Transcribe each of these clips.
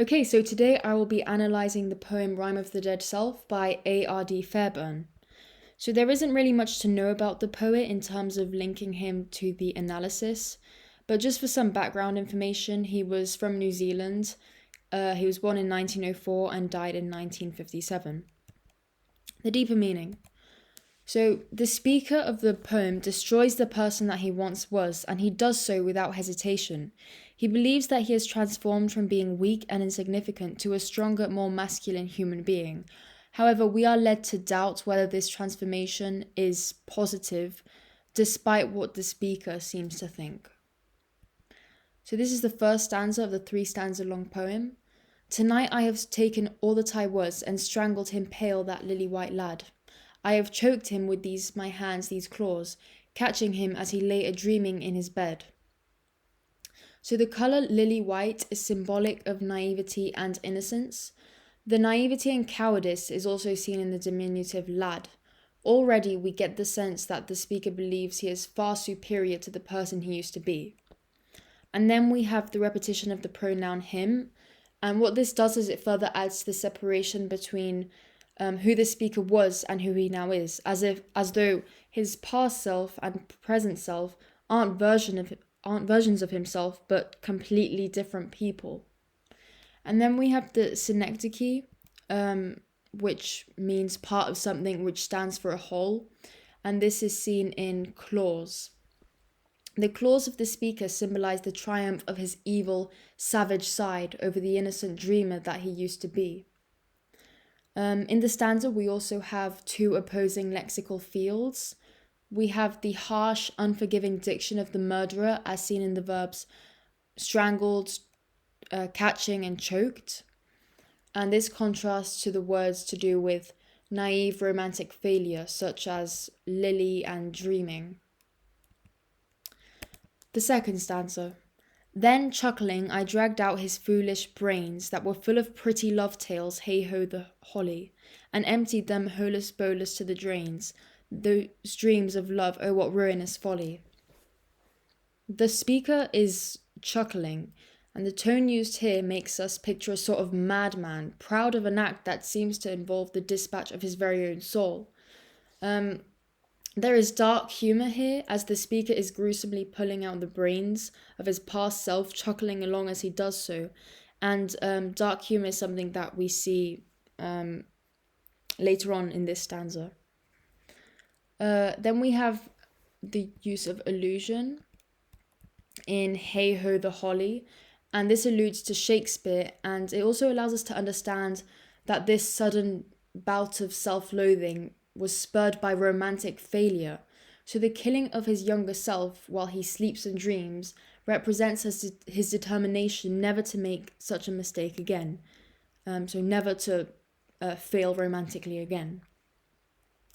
Okay, so today I will be analysing the poem Rhyme of the Dead Self by A.R.D. Fairbairn. So there isn't really much to know about the poet in terms of linking him to the analysis, but just for some background information, he was from New Zealand. He was born in 1904 and died in 1957. The deeper meaning. So, the speaker of the poem destroys the person that he once was, and he does so without hesitation. He believes that he has transformed from being weak and insignificant to a stronger, more masculine human being. However, we are led to doubt whether this transformation is positive, despite what the speaker seems to think. So, this is the first stanza of the 3 stanza long poem. Tonight I have taken all that I was and strangled him pale, that lily-white lad. I have choked him with these my hands, these claws, catching him as he lay a-dreaming in his bed. So the colour lily white is symbolic of naivety and innocence. The naivety and cowardice is also seen in the diminutive lad. Already we get the sense that the speaker believes he is far superior to the person he used to be. And then we have the repetition of the pronoun him, and what this does is it further adds to the separation between who the speaker was and who he now is, as though his past self and present self aren't versions of himself, but completely different people. And then we have the synecdoche, which means part of something, which stands for a whole, and this is seen in clause. The claws of the speaker symbolize the triumph of his evil, savage side over the innocent dreamer that he used to be. In the stanza, we also have 2 opposing lexical fields. We have the harsh, unforgiving diction of the murderer, as seen in the verbs strangled, catching, and choked. And this contrasts to the words to do with naive romantic failure, such as lily and dreaming. The second stanza. Then, chuckling, I dragged out his foolish brains that were full of pretty love tales, hey-ho the holly, and emptied them holus-bolus to the drains, those dreams of love, oh what ruinous folly. The speaker is chuckling, and the tone used here makes us picture a sort of madman, proud of an act that seems to involve the dispatch of his very own soul. There is dark humour here, as the speaker is gruesomely pulling out the brains of his past self, chuckling along as he does so. And dark humour is something that we see later on in this stanza. Then we have the use of allusion in Hey Ho the Holly, and this alludes to Shakespeare, and it also allows us to understand that this sudden bout of self-loathing was spurred by romantic failure. So the killing of his younger self while he sleeps and dreams represents his determination never to make such a mistake again. So never to fail romantically again.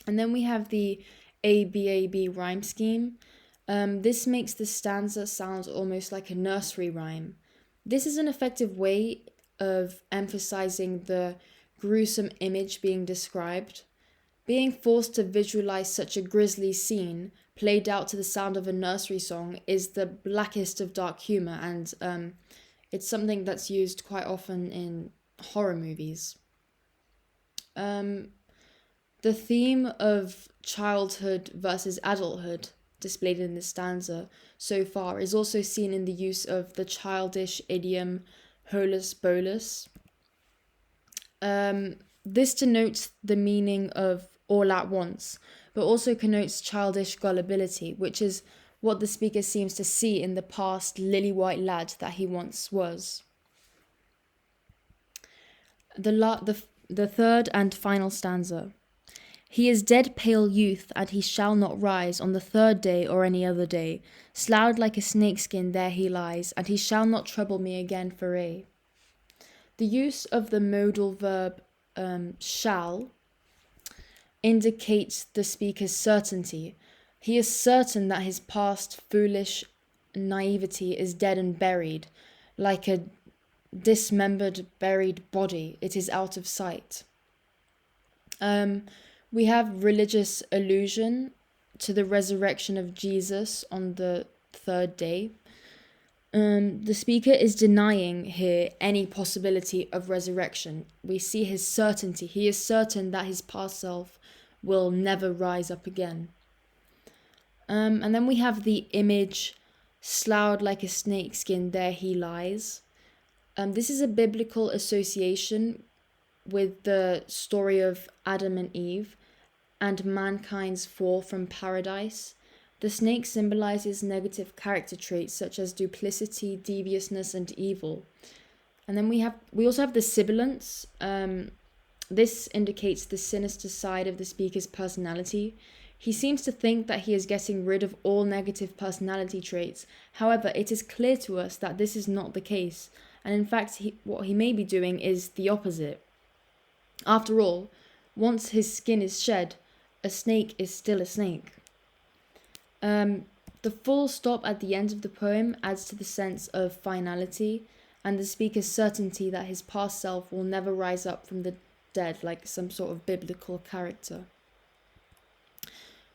And then we have the ABAB rhyme scheme. This makes the stanza sound almost like a nursery rhyme. This is an effective way of emphasizing the gruesome image being described. Being forced to visualize such a grisly scene played out to the sound of a nursery song is the blackest of dark humor, and it's something that's used quite often in horror movies. The theme of childhood versus adulthood displayed in this stanza so far is also seen in the use of the childish idiom holus bolus. This denotes the meaning of all at once, but also connotes childish gullibility, which is what the speaker seems to see in the past lily-white lad that he once was. The third and final stanza. He is dead pale youth, and he shall not rise on the 3rd day or any other day. Sloughed like a snakeskin there he lies, and he shall not trouble me again for aye. The use of the modal verb shall indicates the speaker's certainty. He is certain that his past foolish naivety is dead and buried. Like a dismembered, buried body, it is out of sight. We have religious allusion to the resurrection of Jesus on the 3rd day. The speaker is denying here any possibility of resurrection. We see his certainty. He is certain that his past self will never rise up again. And then we have the image, sloughed like a snake skin, there he lies. This is a biblical association with the story of Adam and Eve and mankind's fall from paradise. The snake symbolizes negative character traits such as duplicity, deviousness, and evil. And then we also have the sibilance. This indicates the sinister side of the speaker's personality. He seems to think that he is getting rid of all negative personality traits. However, it is clear to us that this is not the case. And in fact, what he may be doing is the opposite. After all, once his skin is shed, a snake is still a snake. The full stop at the end of the poem adds to the sense of finality and the speaker's certainty that his past self will never rise up from the dead like some sort of biblical character.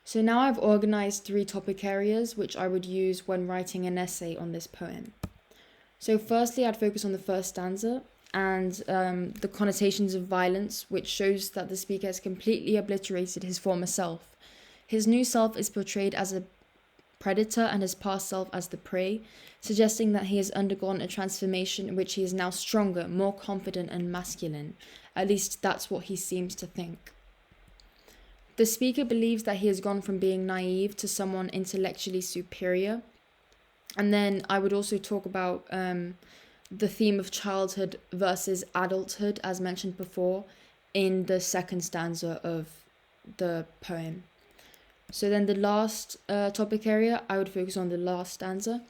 So now I've organized 3 topic areas which I would use when writing an essay on this poem. So firstly, I'd focus on the first stanza and the connotations of violence, which shows that the speaker has completely obliterated his former self. His new self is portrayed as a predator and his past self as the prey, suggesting that he has undergone a transformation in which he is now stronger, more confident and masculine. At least that's what he seems to think. The speaker believes that he has gone from being naive to someone intellectually superior. And then I would also talk about the theme of childhood versus adulthood, as mentioned before, in the second stanza of the poem. So then the last topic area, I would focus on the last stanza.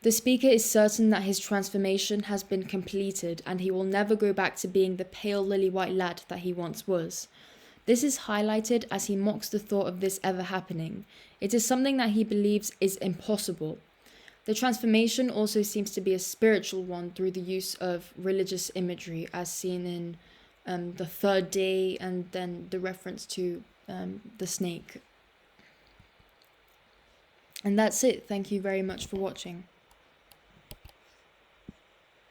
The speaker is certain that his transformation has been completed and he will never go back to being the pale lily-white lad that he once was. This is highlighted as he mocks the thought of this ever happening. It is something that he believes is impossible. The transformation also seems to be a spiritual one through the use of religious imagery as seen in the third day and then the reference to the snake. And that's it. Thank you very much for watching.